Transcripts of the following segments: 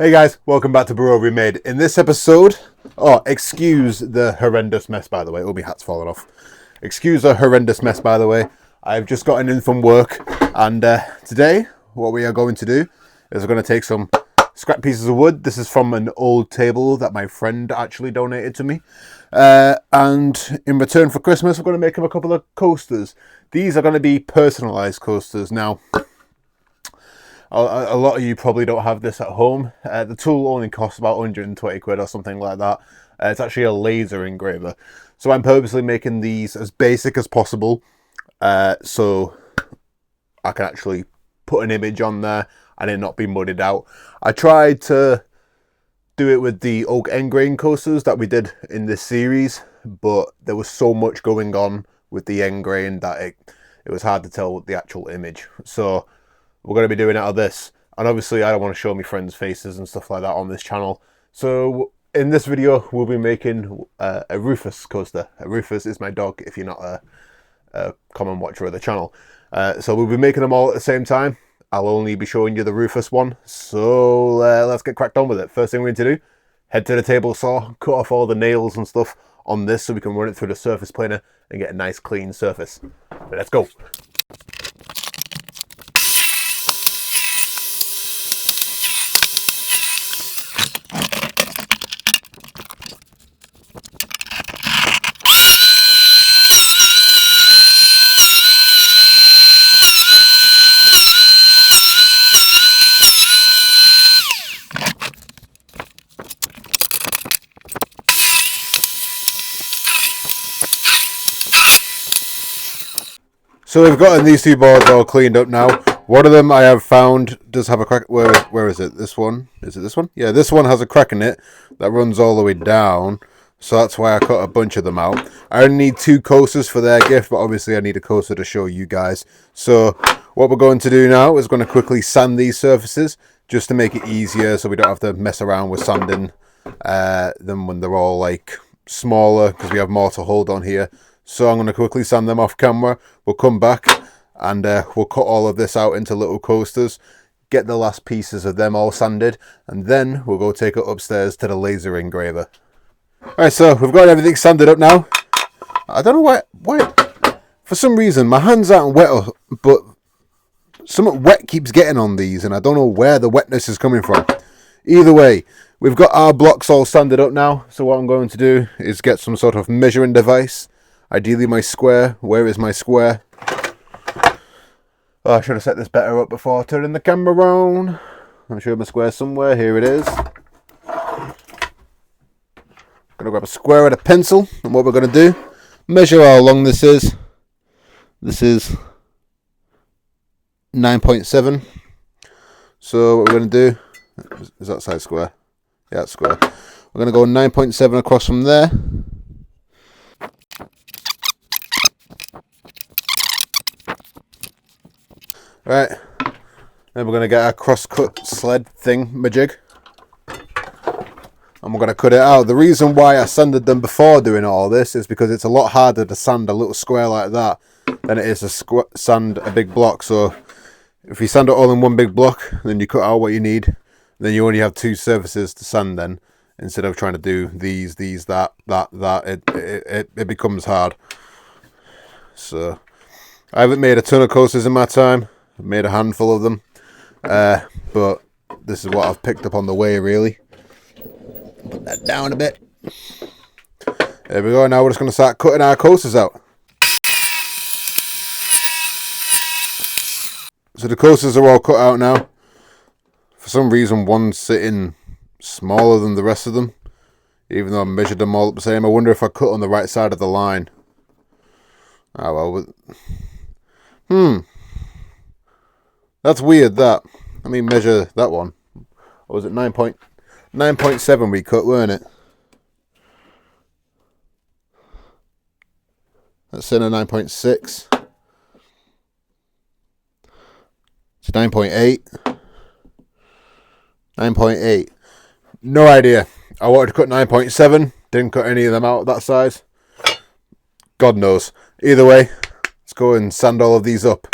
Hey guys, welcome back to Barrovain Made. In this episode, excuse the horrendous mess by the way. Oh, my hat's fallen off. Excuse the horrendous mess by the way. I've just gotten in from work, and today what we are going to do is we're going to take some scrap pieces of wood. This is from an old table that my friend actually donated to me. And in return for Christmas, we're going to make him a couple of coasters. These are going to be personalised coasters. Now, a lot of you probably don't have this at home. The tool only costs about 120 quid or something like that. It's actually a laser engraver. So I'm purposely making these as basic as possible, so I can actually put an image on there and it not be muddied out. I tried to do it with the oak engraving coasters that we did in this series, but there was so much going on with the engraving that it was hard to tell the actual image. So we're going to be doing it out of this, and obviously I don't want to show my friends' faces and stuff like that on this channel. So in this video we'll be making a Rufus coaster. Rufus is my dog, if you're not a common watcher of the channel. So we'll be making them all at the same time. I'll only be showing you the Rufus one, so let's get cracked on with it. First thing we're going to do, head to the table saw, cut off all the nails and stuff on this so we can run it through the surface planer and get a nice clean surface. But let's go. So we've gotten these two boards all cleaned up now. One of them I have found does have a crack. Where is it? This one? Is it this one? Yeah, this one has a crack in it that runs all the way down. So that's why I cut a bunch of them out. I only need 2 coasters for their gift, but obviously I need a coaster to show you guys. So what we're going to do now is going to quickly sand these surfaces just to make it easier, so we don't have to mess around with sanding them when they're all like smaller, because we have more to hold on here. So I'm going to quickly sand them off camera. We'll come back and we'll cut all of this out into little coasters, get the last pieces of them all sanded, and then we'll go take it upstairs to the laser engraver. Alright, so we've got everything sanded up now. I don't know why for some reason my hands aren't wet, but something wet keeps getting on these, and I don't know where the wetness is coming from. Either way, we've got our blocks all sanded up now, so what I'm going to do is get some sort of measuring device. Ideally my square. Where is my square? Oh, I should have set this better up before turning the camera around. I'm sure my square somewhere. Here it is. Gonna grab a square and a pencil, and what we're gonna do, measure how long this is. This is 9.7. So what we're gonna do, is that side square? Yeah, it's square. We're gonna go 9.7 across from there. Right, then we're going to get our cross-cut sled thing, majig, and we're going to cut it out. The reason why I sanded them before doing all this is because it's a lot harder to sand a little square like that than it is to sand a big block. So if you sand it all in one big block, then you cut out what you need, then you only have 2 surfaces to sand then, instead of trying to do these, that, it becomes hard. So I haven't made a ton of coasters in my time. I've made a handful of them, but this is what I've picked up on the way, really. Put that down a bit. There we go. Now we're just going to start cutting our coasters out. So the coasters are all cut out now. For some reason, one's sitting smaller than the rest of them, even though I measured them all the same. I wonder if I cut on the right side of the line. Oh well. That's weird, that. Let me measure that one. Or was it 9.7 we cut, weren't it? That's in a 9.6. It's 9.8. 9.8. No idea. I wanted to cut 9.7. Didn't cut any of them out that size. God knows. Either way, let's go and sand all of these up.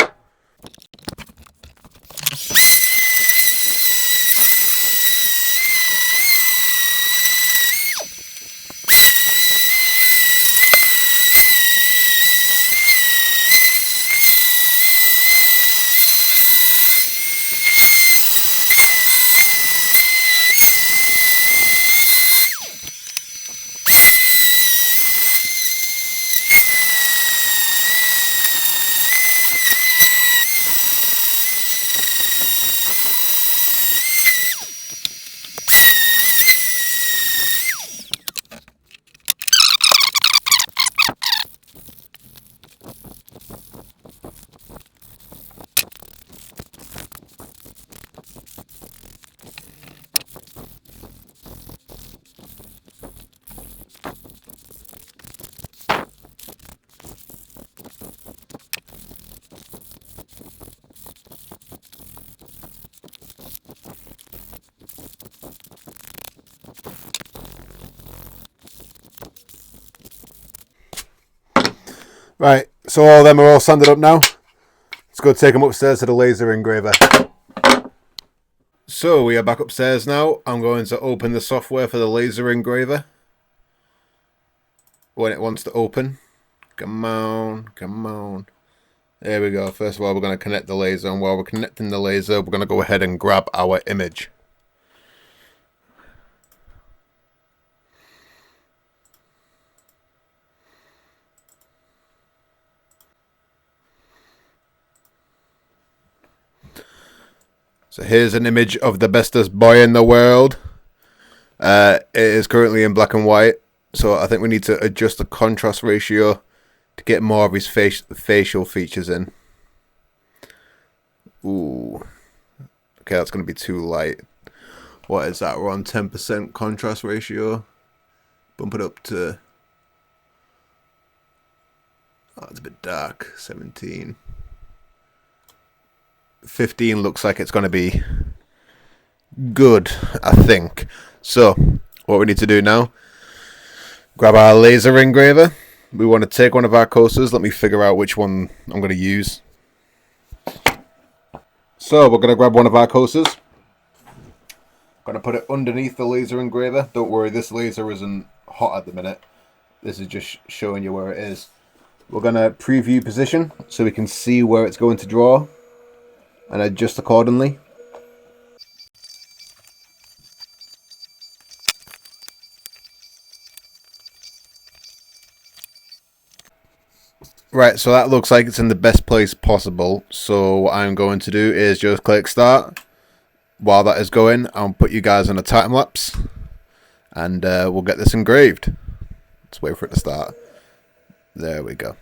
Right, so all of them are all sanded up now. Let's go take them upstairs to the laser engraver. So we are back upstairs now. I'm going to open the software for the laser engraver when it wants to open. Come on, come on. There we go. First of all, we're going to connect the laser, and while we're connecting the laser, we're going to go ahead and grab our image. So here's an image of the bestest boy in the world. It is currently in black and white, so I think we need to adjust the contrast ratio to get more of his facial features in. Ooh. Okay, that's going to be too light. What is that? We're on 10% contrast ratio. Bump it up to... Oh, it's a bit dark. 17. 15 looks like it's going to be good, I think. So, what we need to do now, grab our laser engraver. We want to take one of our coasters. Let me figure out which one I'm going to use. So, we're going to grab one of our coasters. Going to put it underneath the laser engraver. Don't worry, this laser isn't hot at the minute. This is just showing you where it is. We're going to preview position so we can see where it's going to draw and adjust accordingly. Right, so that looks like it's in the best place possible. So what I'm going to do is just click start. While that is going, I'll put you guys on a time lapse, and we'll get this engraved. Let's wait for it to start. There we go.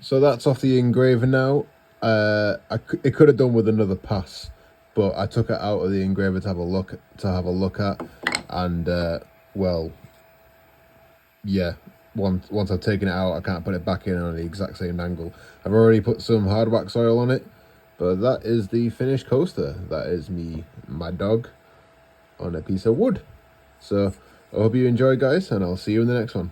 So that's off the engraver now. It could have done with another pass, but I took it out of the engraver to have a look at, and well, yeah. Once I've taken it out, I can't put it back in on the exact same angle. I've already put some hard wax oil on it, but that is the finished coaster. That is my dog on a piece of wood. So I hope you enjoy, guys, and I'll see you in the next one.